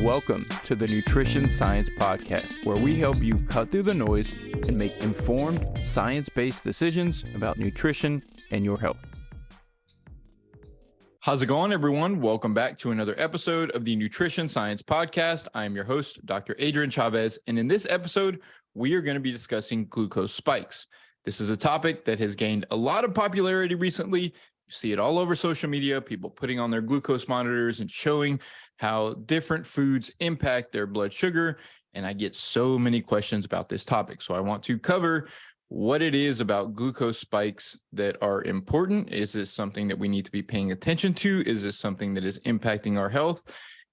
Welcome to the Nutrition Science Podcast, where we help you cut through the noise and make informed, science-based decisions about nutrition and your health. How's it going, everyone? Welcome back to another episode of the Nutrition Science Podcast. I am your host, Dr. Adrian Chavez, and in this episode, we are going to be discussing glucose spikes. This is a topic that has gained a lot of popularity recently. You see it all over social media, people putting on their glucose monitors and showing how different foods impact their blood sugar. And I get so many questions about this topic. So I want to cover what it is about glucose spikes that are important. Is this something that we need to be paying attention to? Is this something that is impacting our health?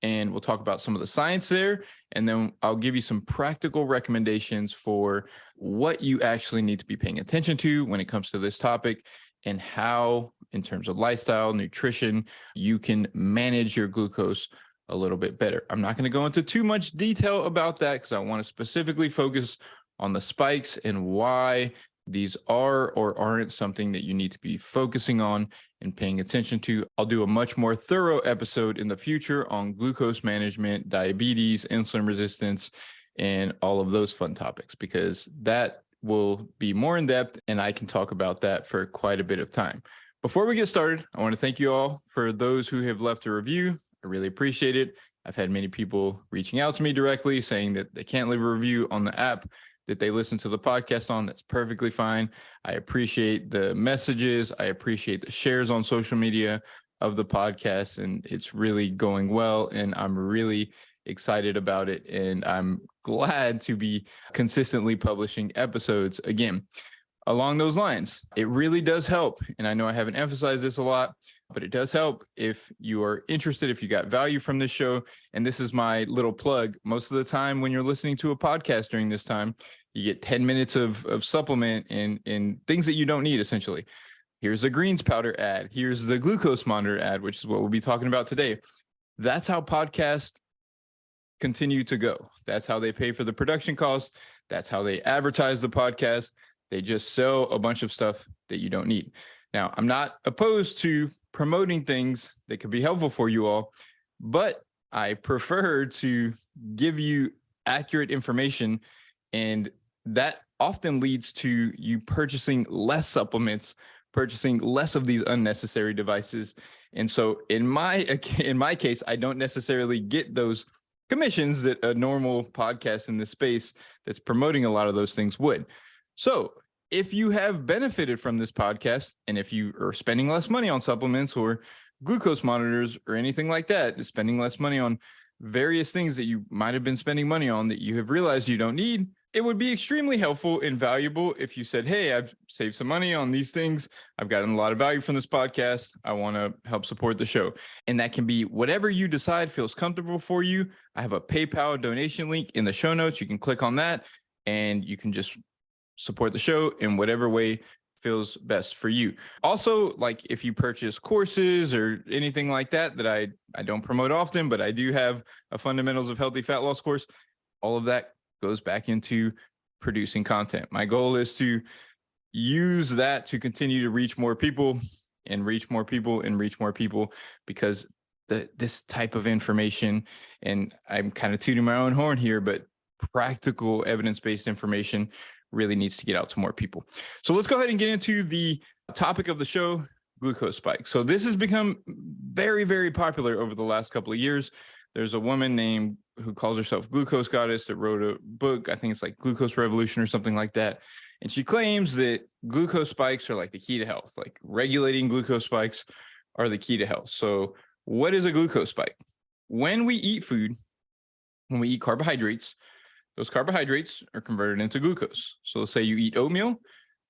And we'll talk about some of the science there. And then I'll give you some practical recommendations for what you actually need to be paying attention to when it comes to this topic, and how, in terms of lifestyle, nutrition, you can manage your glucose a little bit better. I'm not going to go into too much detail about that because I want to specifically focus on the spikes and why these are or aren't something that you need to be focusing on and paying attention to. I'll do a much more thorough episode in the future on glucose management, diabetes, insulin resistance, and all of those fun topics, because that will be more in depth and I can talk about that for quite a bit of time. Before we get started, I want to thank you all for those who have left a review. I really appreciate it. I've had many people reaching out to me directly saying that they can't leave a review on the app that they listen to the podcast on. That's perfectly fine. I appreciate the messages. I appreciate the shares on social media of the podcast, and it's really going well. And I'm really excited about it. And I'm glad to be consistently publishing episodes again. Along those lines, it really does help. And I know I haven't emphasized this a lot, but it does help if you are interested, if you got value from this show. And this is my little plug. Most of the time when you're listening to a podcast during this time, you get 10 minutes of supplement and things that you don't need, essentially. Here's a greens powder ad. Here's the glucose monitor ad, which is what we'll be talking about today. That's how podcasts continue to go. That's how they pay for the production costs. That's how they advertise the podcast. They just sell a bunch of stuff that you don't need. Now, I'm not opposed to promoting things that could be helpful for you all, but I prefer to give you accurate information, and that often leads to you purchasing less supplements, purchasing less of these unnecessary devices. And so in my case, I don't necessarily get those commissions that a normal podcast in this space that's promoting a lot of those things would. So if you have benefited from this podcast, and if you are spending less money on supplements or glucose monitors or anything like that, spending less money on various things that you might have been spending money on that you have realized you don't need, it would be extremely helpful and valuable if you said, hey, I've saved some money on these things. I've gotten a lot of value from this podcast. I want to help support the show. And that can be whatever you decide feels comfortable for you. I have a PayPal donation link in the show notes. You can click on that and you can just support the show in whatever way feels best for you. Also, like if you purchase courses or anything like that I don't promote often, but I do have a Fundamentals of Healthy Fat Loss course, all of that goes back into producing content. My goal is to use that to continue to reach more people and reach more people and reach more people, because this type of information, and I'm kind of tooting my own horn here, but practical evidence-based information really needs to get out to more people. So let's go ahead and get into the topic of the show, glucose spikes. So this has become very, very popular over the last couple of years. There's a woman who calls herself Glucose Goddess that wrote a book. I think it's like Glucose Revolution or something like that. And she claims that glucose spikes are like the key to health, like regulating glucose spikes are the key to health. So what is a glucose spike? When we eat food, when we eat carbohydrates, those carbohydrates are converted into glucose. So let's say you eat oatmeal.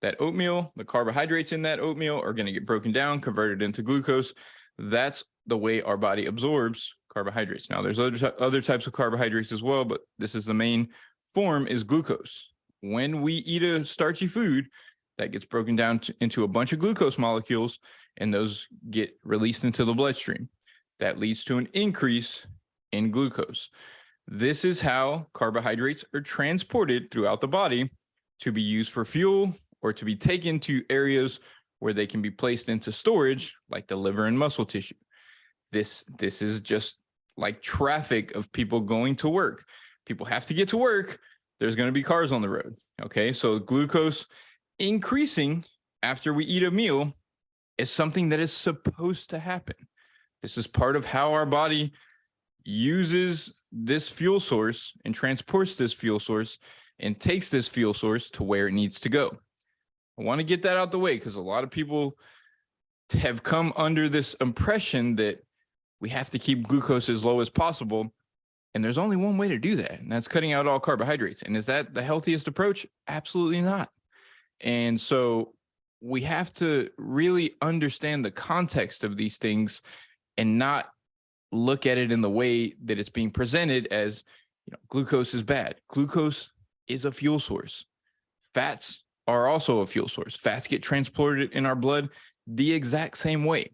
That oatmeal, the carbohydrates in that oatmeal are going to get broken down, converted into glucose. That's the way our body absorbs carbohydrates. Now, there's other types of carbohydrates as well, but this is the main form, is glucose. When we eat a starchy food, that gets broken down into a bunch of glucose molecules, and those get released into the bloodstream. That leads to an increase in glucose. This is how carbohydrates are transported throughout the body to be used for fuel or to be taken to areas where they can be placed into storage, like the liver and muscle tissue. This is just like traffic of people going to work. People have to get to work. There's going to be cars on the road. Okay. So glucose increasing after we eat a meal is something that is supposed to happen. This is part of how our body uses this fuel source and transports this fuel source and takes this fuel source to where it needs to go. I want to get that out the way because a lot of people have come under this impression that we have to keep glucose as low as possible. And there's only one way to do that, and that's cutting out all carbohydrates. And is that the healthiest approach? Absolutely not. And so we have to really understand the context of these things and not look at it in the way that it's being presented as, glucose is bad. Glucose is a fuel source. Fats are also a fuel source. Fats get transported in our blood the exact same way.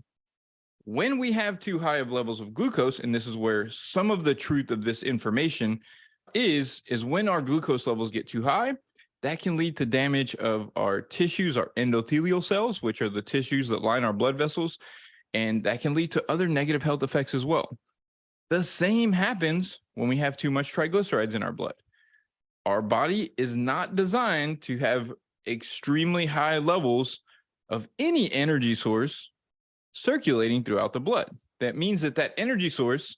When we have too high of levels of glucose, and this is where some of the truth of this information is when our glucose levels get too high, that can lead to damage of our tissues, our endothelial cells, which are the tissues that line our blood vessels, and that can lead to other negative health effects as well. The same happens when we have too much triglycerides in our blood. Our body is not designed to have extremely high levels of any energy source circulating throughout the blood. That means that energy source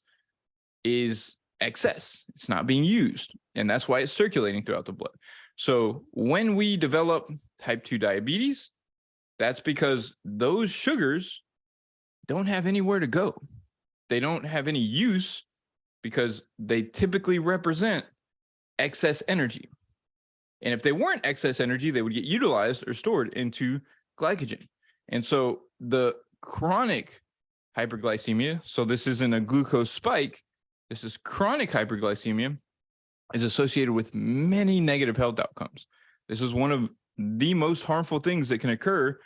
is excess. It's not being used, and that's why it's circulating throughout the blood. So when we develop type 2 diabetes, that's because those sugars don't have anywhere to go. They don't have any use because they typically represent excess energy. And if they weren't excess energy, they would get utilized or stored into glycogen. And so the chronic hyperglycemia, so this isn't a glucose spike, this is chronic hyperglycemia, is associated with many negative health outcomes. This is one of the most harmful things that can occur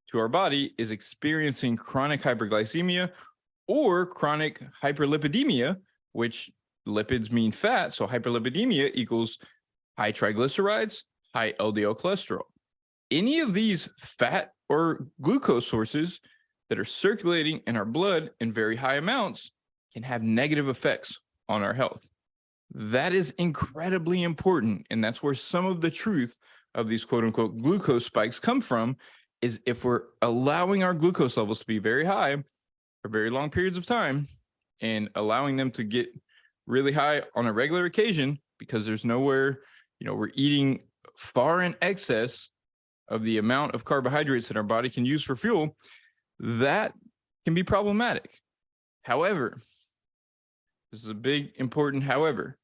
to our body is experiencing chronic hyperglycemia or chronic hyperlipidemia, which lipids mean fat. So hyperlipidemia equals high triglycerides, high LDL cholesterol. Any of these fat or glucose sources that are circulating in our blood in very high amounts can have negative effects on our health. That is incredibly important. And that's where some of the truth of these quote unquote glucose spikes come from, is if we're allowing our glucose levels to be very high for very long periods of time and allowing them to get really high on a regular occasion because there's nowhere, we're eating far in excess of the amount of carbohydrates that our body can use for fuel, that can be problematic. However, this is a big important however,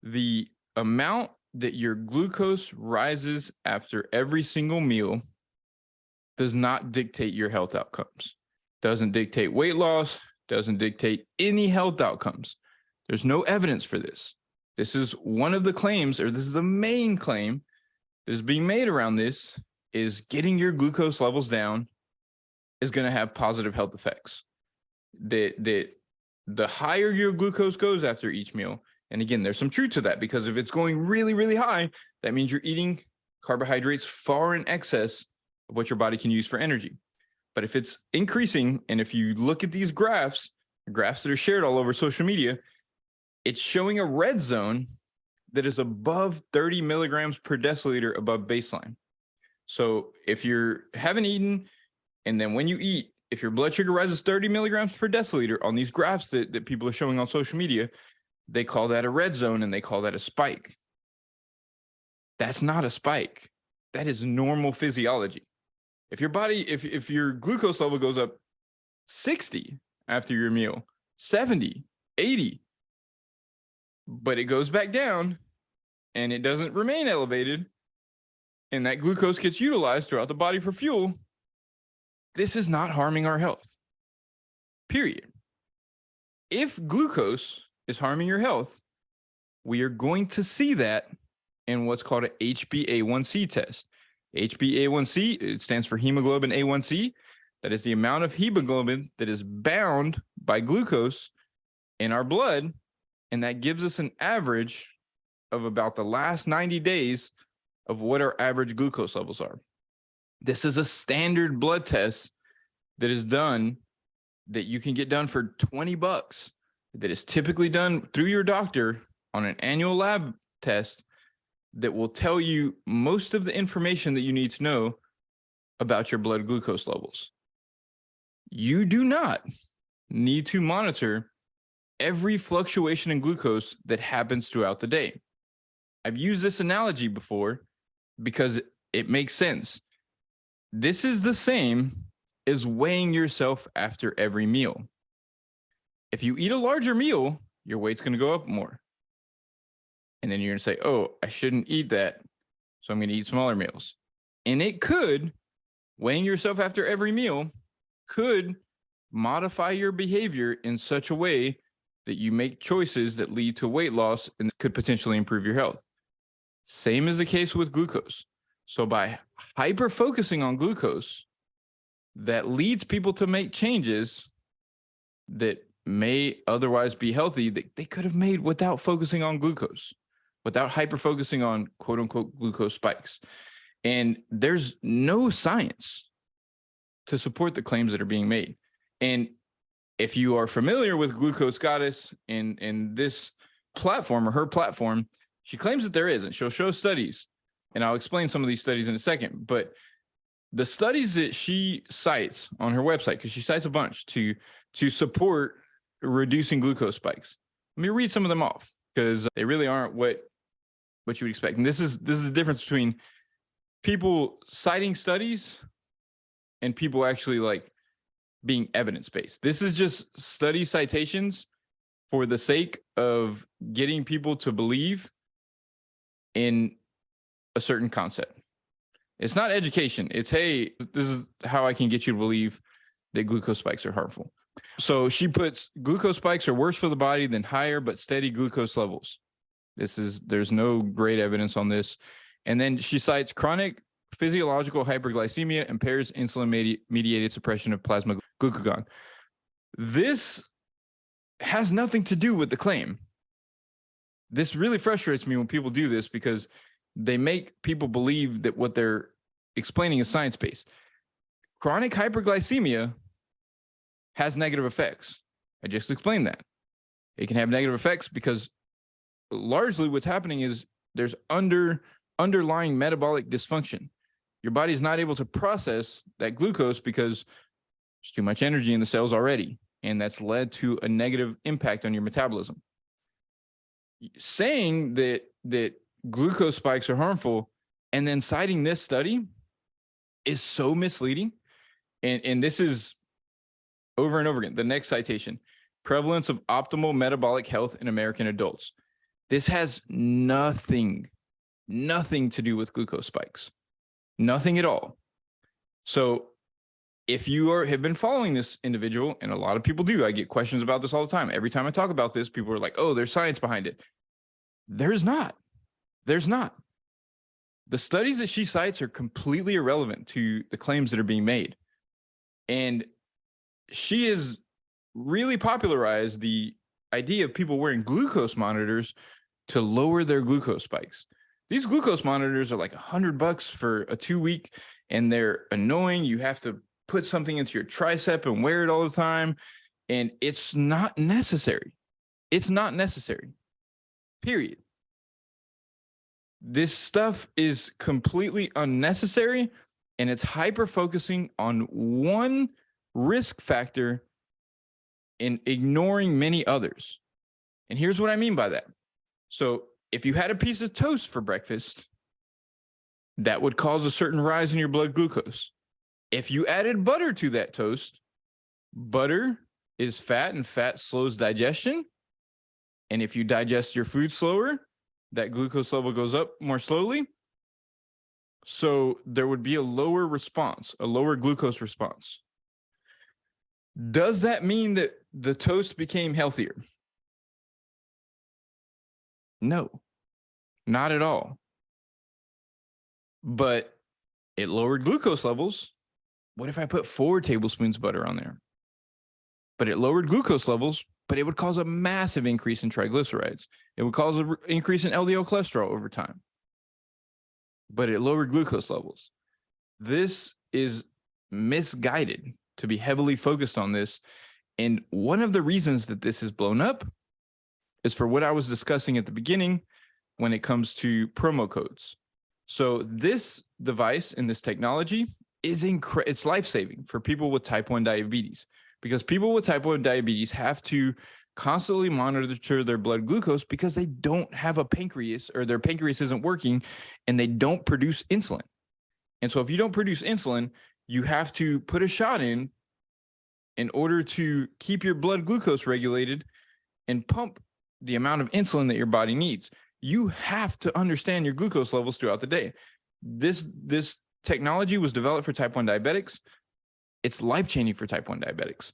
the amount that your glucose rises after every single meal does not dictate your health outcomes. Doesn't dictate weight loss, doesn't dictate any health outcomes. There's no evidence for this. This is one of the claims, or this is the main claim that is being made around this, is getting your glucose levels down is going to have positive health effects. That the higher your glucose goes after each meal, and again, there's some truth to that, because if it's going really, really high, that means you're eating carbohydrates far in excess of what your body can use for energy. But if it's increasing, and if you look at these graphs that are shared all over social media, it's showing a red zone that is above 30 milligrams per deciliter above baseline. So if you haven't eaten, and then when you eat, if your blood sugar rises 30 milligrams per deciliter on these graphs that people are showing on social media, they call that a red zone and they call that a spike. That's not a spike. That is normal physiology. If your body, if your glucose level goes up 60 after your meal, 70, 80, but it goes back down and it doesn't remain elevated, and that glucose gets utilized throughout the body for fuel, this is not harming our health, period. If glucose is harming your health, we are going to see that in what's called an HbA1c test. HbA1c, it stands for hemoglobin A1c. That is the amount of hemoglobin that is bound by glucose in our blood, and that gives us an average of about the last 90 days of what our average glucose levels are. This is a standard blood test that is done, that you can get done for $20 that is typically done through your doctor on an annual lab test that will tell you most of the information that you need to know about your blood glucose levels. You do not need to monitor every fluctuation in glucose that happens throughout the day. I've used this analogy before because it makes sense. This is the same as weighing yourself after every meal. If you eat a larger meal, your weight's going to go up more. And then you're going to say, oh, I shouldn't eat that, so I'm going to eat smaller meals. And it could, weighing yourself after every meal could modify your behavior in such a way that you make choices that lead to weight loss and could potentially improve your health. Same is the case with glucose. So by hyper focusing on glucose, that leads people to make changes that may otherwise be healthy that they could have made without focusing on glucose, without hyper focusing on quote unquote glucose spikes. And there's no science to support the claims that are being made. And if you are familiar with Glucose Goddess in this platform or her platform, she claims that there isn't. She'll show studies, and I'll explain some of these studies in a second. But the studies that she cites on her website, because she cites a bunch to support reducing glucose spikes. Let me read some of them off because they really aren't what you would expect. And this is the difference between people citing studies and people actually like being evidence-based. This is just study citations for the sake of getting people to believe in a certain concept. It's not education. It's, hey, this is how I can get you to believe that glucose spikes are harmful. So she puts glucose spikes are worse for the body than higher but steady glucose levels. There's no great evidence on this. And then she cites chronic physiological hyperglycemia impairs insulin mediated suppression of plasma glucagon. This has nothing to do with the claim. This really frustrates me when people do this because they make people believe that what they're explaining is science-based. Chronic hyperglycemia has negative effects. I just explained that. It can have negative effects because largely what's happening is there's underlying metabolic dysfunction. Your body is not able to process that glucose because there's too much energy in the cells already, and that's led to a negative impact on your metabolism. Saying that glucose spikes are harmful and then citing this study is so misleading. And this is over and over again. The next citation, prevalence of optimal metabolic health in American adults. This has nothing to do with glucose spikes. Nothing at all. So if you have been following this individual, and a lot of people do, I get questions about this all the time. Every time I talk about this, people are like, oh, there's science behind it. There's not. The studies that she cites are completely irrelevant to the claims that are being made. And she has really popularized the idea of people wearing glucose monitors to lower their glucose spikes. These glucose monitors are like $100 for a 2-week, and they're annoying. You have to put something into your tricep and wear it all the time. And it's not necessary. It's not necessary. Period. This stuff is completely unnecessary, and it's hyper focusing on one risk factor and ignoring many others. And here's what I mean by that. So if you had a piece of toast for breakfast, that would cause a certain rise in your blood glucose. If you added butter to that toast, butter is fat, and fat slows digestion. And if you digest your food slower, that glucose level goes up more slowly. So there would be a lower response, a lower glucose response. Does that mean that the toast became healthier? No, not at all. But it lowered glucose levels. What if I put 4 tablespoons of butter on there? But it lowered glucose levels, but it would cause a massive increase in triglycerides. It would cause an increase in LDL cholesterol over time. But it lowered glucose levels. This is misguided to be heavily focused on this. And one of the reasons that this is blown up is for what I was discussing at the beginning when it comes to promo codes. So this device and this technology is it's life-saving for people with type 1 diabetes, because people with type 1 diabetes have to constantly monitor their blood glucose because they don't have a pancreas, or their pancreas isn't working and they don't produce insulin. And so if you don't produce insulin, you have to put a shot in order to keep your blood glucose regulated and pump the amount of insulin that your body needs. You have to understand your glucose levels throughout the day. This technology was developed for type 1 diabetics. It's life-changing for type 1 diabetics.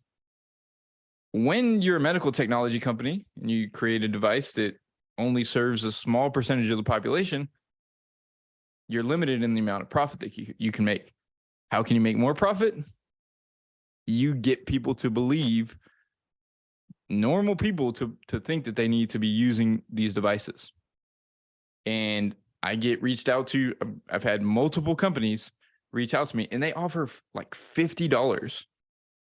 When you're a medical technology company and you create a device that only serves a small percentage of the population, you're limited in the amount of profit that you can make. How can you make more profit? You get people to believe, normal people to think that they need to be using these devices. And I get reached out to, I've had multiple companies reach out to me, and they offer like $50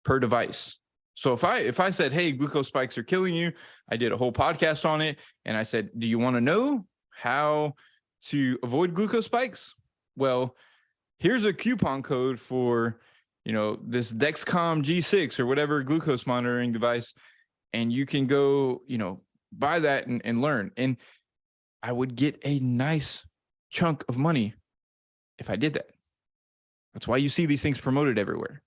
per device. So if I said, hey, glucose spikes are killing you, I did a whole podcast on it, and I said, do you want to know how to avoid glucose spikes? Well, here's a coupon code for, this Dexcom G6 or whatever glucose monitoring device, and you can go, buy that and learn. And I would get a nice chunk of money if I did that. That's why you see these things promoted everywhere.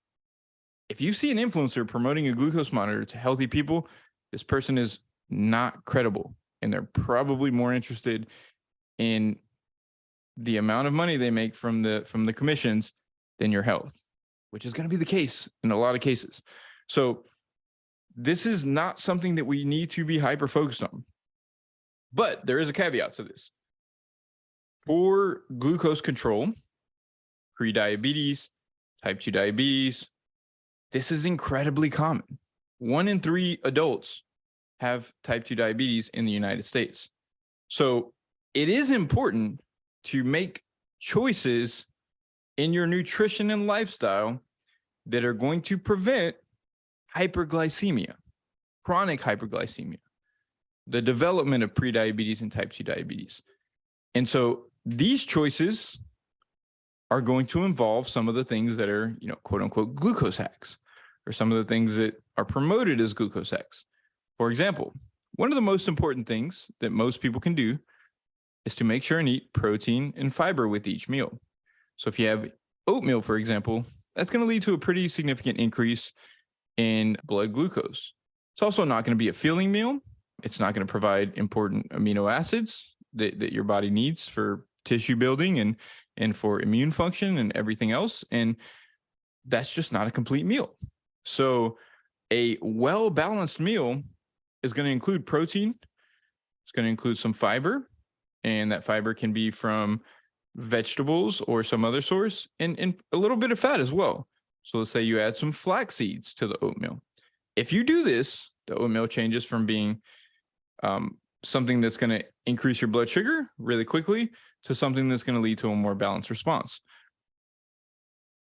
If you see an influencer promoting a glucose monitor to healthy people, this person is not credible, and they're probably more interested in the amount of money they make from the commissions than your health, which is going to be the case in a lot of cases. So this is not something that we need to be hyper focused on. But there is a caveat to this. For glucose control, pre-diabetes, type 2 diabetes, this is incredibly common. 1 in 3 adults have type 2 diabetes in the United States. So it is important to make choices in your nutrition and lifestyle that are going to prevent hyperglycemia, chronic hyperglycemia, the development of prediabetes and type 2 diabetes. And so these choices are going to involve some of the things that are, quote unquote, glucose hacks, or some of the things that are promoted as glucose hacks. For example, one of the most important things that most people can do is to make sure and eat protein and fiber with each meal. So if you have oatmeal, for example, that's going to lead to a pretty significant increase in blood glucose. It's also not going to be a filling meal. It's not going to provide important amino acids that your body needs for tissue building and for immune function and everything else. And that's just not a complete meal. So a well-balanced meal is going to include protein. It's going to include some fiber, and that fiber can be from vegetables or some other source, and a little bit of fat as well. So let's say you add some flax seeds to the oatmeal. If you do this, the oatmeal changes from being something that's going to increase your blood sugar really quickly to something that's going to lead to a more balanced response.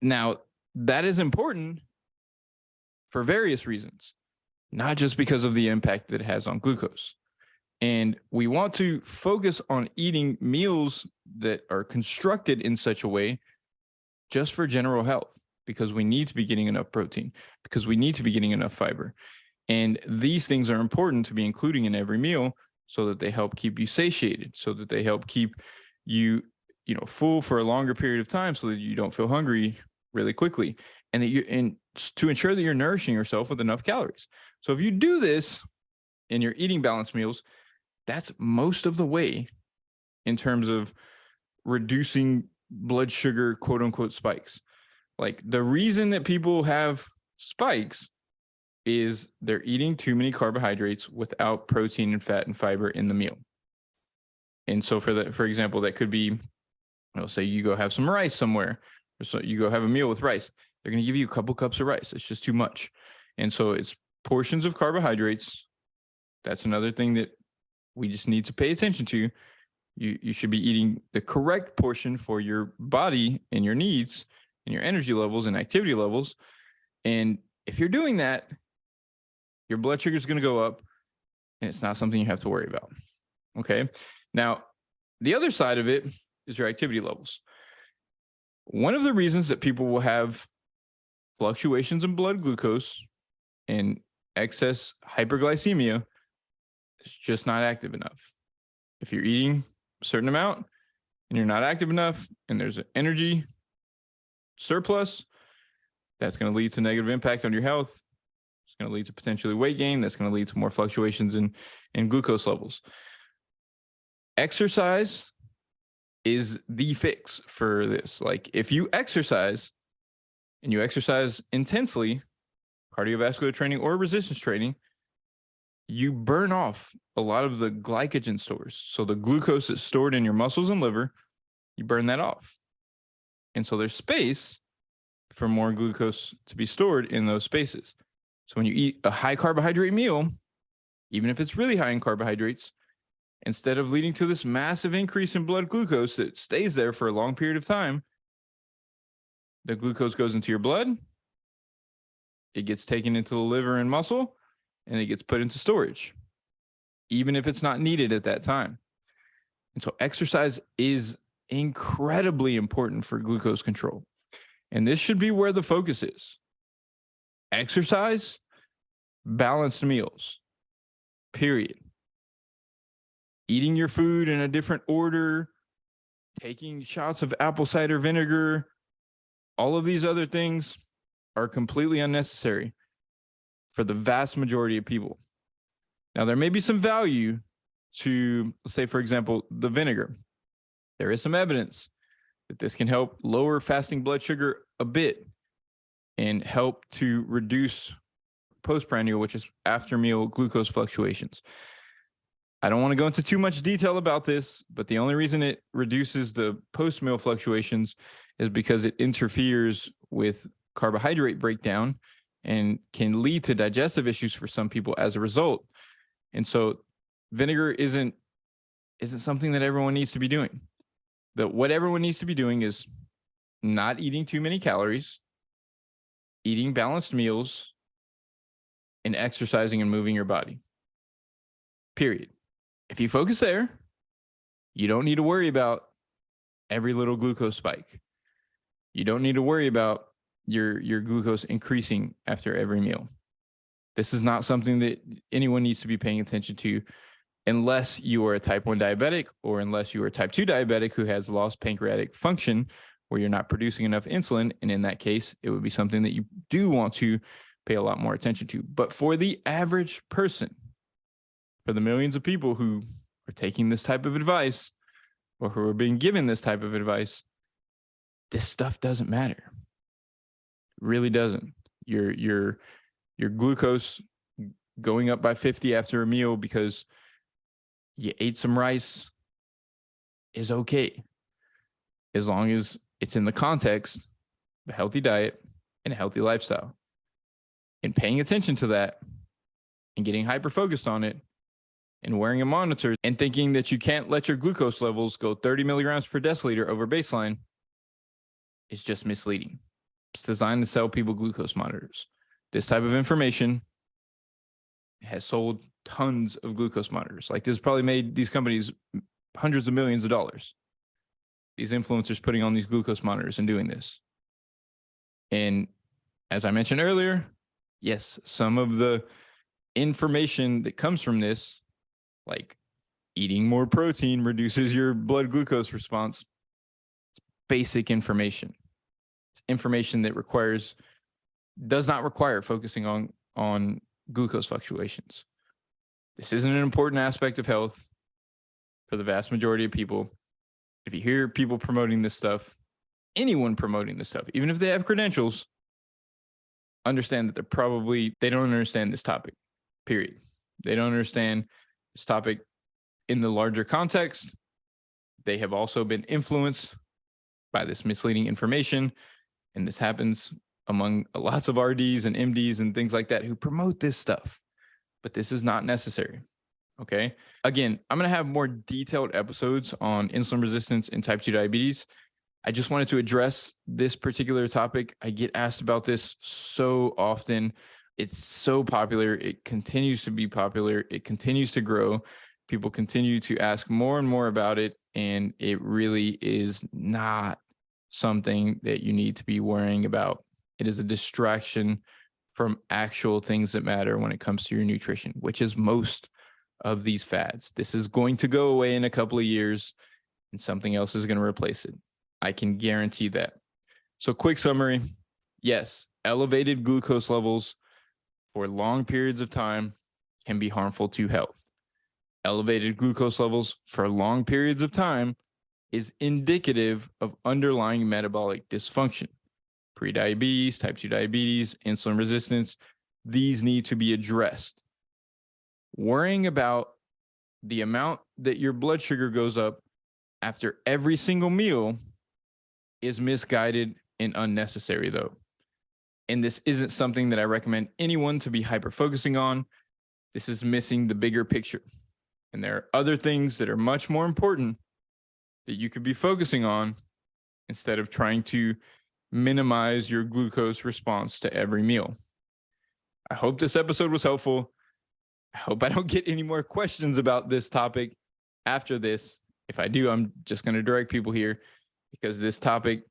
Now, that is important for various reasons, not just because of the impact that it has on glucose. And we want to focus on eating meals that are constructed in such a way just for general health, because we need to be getting enough protein, because we need to be getting enough fiber. And these things are important to be including in every meal so that they help keep you satiated, so that they help keep you, full for a longer period of time, so that you don't feel hungry really quickly, and to ensure that you're nourishing yourself with enough calories. So if you do this and you're eating balanced meals, that's most of the way in terms of reducing blood sugar, quote unquote, spikes. Like, the reason that people have spikes is they're eating too many carbohydrates without protein and fat and fiber in the meal. And so for example, that could be, say you go have some rice somewhere, or so you go have a meal with rice. They're going to give you a couple cups of rice. It's just too much. And so it's portions of carbohydrates. That's another thing that we just need to pay attention to. You should be eating the correct portion for your body and your needs and your energy levels and activity levels. And if you're doing that, Your blood sugar is going to go up, and it's not something you have to worry about. Okay. Now, the other side of it is your activity levels. One of the reasons that people will have fluctuations in blood glucose and excess hyperglycemia is just not active enough. If you're eating a certain amount and you're not active enough and there's an energy surplus, that's going to lead to negative impact on your health. It's going to lead to potentially weight gain. That's going to lead to more fluctuations in glucose levels. Exercise is the fix for this. Like if you exercise and you exercise intensely, cardiovascular training or resistance training, you burn off a lot of the glycogen stores. So the glucose that's stored in your muscles and liver, you burn that off. And so there's space for more glucose to be stored in those spaces. So when you eat a high carbohydrate meal, even if it's really high in carbohydrates, instead of leading to this massive increase in blood glucose that stays there for a long period of time, the glucose goes into your blood, it gets taken into the liver and muscle, and it gets put into storage, even if it's not needed at that time. And so exercise is incredibly important for glucose control. And this should be where the focus is. Exercise, balanced meals, period. Eating your food in a different order, taking shots of apple cider vinegar, all of these other things are completely unnecessary for the vast majority of people. Now, there may be some value to, let's say, for example, the vinegar. There is some evidence that this can help lower fasting blood sugar a bit and help to reduce postprandial, which is after meal glucose fluctuations. I don't want to go into too much detail about this, but the only reason it reduces the post-meal fluctuations is because it interferes with carbohydrate breakdown and can lead to digestive issues for some people as a result. And so vinegar isn't something that everyone needs to be doing. What everyone needs to be doing is not eating too many calories, eating balanced meals, and exercising and moving your body. Period. If you focus there, you don't need to worry about every little glucose spike. You don't need to worry about your glucose increasing after every meal. This is not something that anyone needs to be paying attention to unless you are a type 1 diabetic or unless you are a type 2 diabetic who has lost pancreatic function where you're not producing enough insulin. And in that case, it would be something that you do want to pay a lot more attention to. But for the average person, for the millions of people who are taking this type of advice or who are being given this type of advice, this stuff doesn't matter. It really doesn't. Your glucose going up by 50 after a meal because you ate some rice is okay, as long as it's in the context of a healthy diet and a healthy lifestyle. And paying attention to that and getting hyper-focused on it and wearing a monitor and thinking that you can't let your glucose levels go 30 milligrams per deciliter over baseline is just misleading. It's designed to sell people glucose monitors. This type of information has sold tons of glucose monitors. Like this probably made these companies hundreds of millions of dollars. These influencers putting on these glucose monitors and doing this. And as I mentioned earlier, yes, some of the information that comes from this, like eating more protein reduces your blood glucose response. It's basic information. It's information that does not require focusing on glucose fluctuations. This isn't an important aspect of health for the vast majority of people. If you hear people promoting this stuff, anyone promoting this stuff, even if they have credentials, understand that they don't understand this topic, period. They don't understand this topic in the larger context. They have also been influenced by this misleading information. And this happens among lots of RDs and MDs and things like that who promote this stuff. But this is not necessary. Okay. Again, I'm going to have more detailed episodes on insulin resistance and type 2 diabetes. I just wanted to address this particular topic. I get asked about this so often. it's so popular. It continues to be popular. It continues to grow. People continue to ask more and more about it. And it really is not something that you need to be worrying about. It is a distraction from actual things that matter when it comes to your nutrition, which is most of these fads. This is going to go away in a couple of years and something else is going to replace it. I can guarantee that. So quick summary. Yes, elevated glucose levels for long periods of time can be harmful to health. Elevated glucose levels for long periods of time is indicative of underlying metabolic dysfunction. Prediabetes, type 2 diabetes, insulin resistance, these need to be addressed. Worrying about the amount that your blood sugar goes up after every single meal is misguided and unnecessary, though. And this isn't something that I recommend anyone to be hyper-focusing on. This is missing the bigger picture. And there are other things that are much more important that you could be focusing on instead of trying to minimize your glucose response to every meal. I hope this episode was helpful. I hope I don't get any more questions about this topic after this. If I do, I'm just going to direct people here because this topic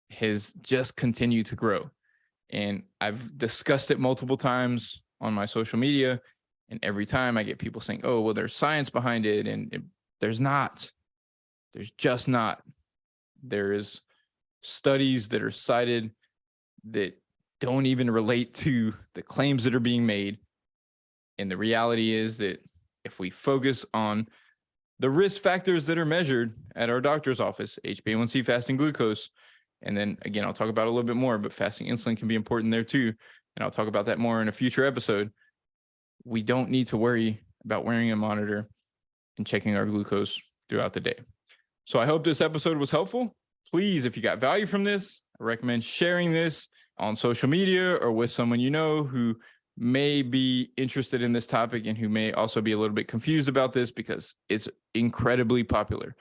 has just continued to grow. And I've discussed it multiple times on my social media. And every time I get people saying, oh, well, there's science behind it. And there's not. There's just not. There is studies that are cited that don't even relate to the claims that are being made. And the reality is that if we focus on the risk factors that are measured at our doctor's office, HbA1c, fasting glucose, and then again, I'll talk about it a little bit more, but fasting insulin can be important there too. And I'll talk about that more in a future episode. We don't need to worry about wearing a monitor and checking our glucose throughout the day. So I hope this episode was helpful. Please, if you got value from this, I recommend sharing this on social media or with someone you know who may be interested in this topic and who may also be a little bit confused about this because it's incredibly popular.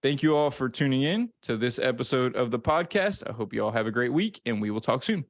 Thank you all for tuning in to this episode of the podcast. I hope you all have a great week and we will talk soon.